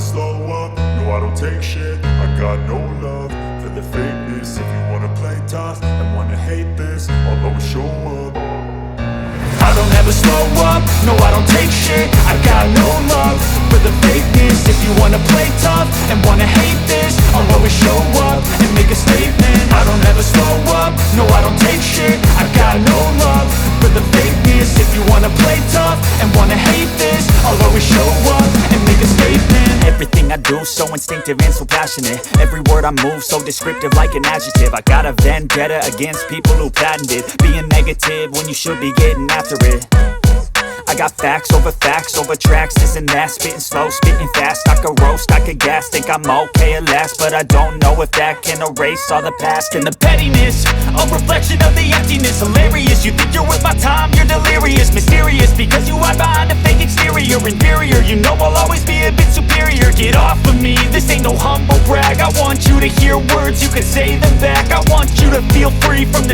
slow up, no I don't take shit. I got no love for the fakeness. If you wanna play tough and wanna hate this, I'll always show up. I don't ever slow up, no I don't take shit. I got no love for the fakeness. If you wanna play tough and wanna hate this, I'll always show up and make a statement. I don't ever slow up, no I don't take shit. I got no love for the fakeness. If you wanna play tough and wanna hate this, I'll always show up and make a statement. Everything I do so instinctive and so passionate. Every word I move so descriptive like an adjective. I got a vendetta against people who patented being negative when you should be getting after it. I got facts over tracks, this and that. Spitting slow, spitting fast, I could roast, I could gas. Think I'm okay at last, but I don't know if that can erase all the past. And the pettiness, a reflection of the emptiness. Hilarious, you think you're worth my time, you're delirious. Mysterious, because you hide behind a fake exterior. Inferior, you know I'll always be a bit superior. Get off of me, this ain't no humble brag. I want you to hear words, you can say them back. I want you to feel free from the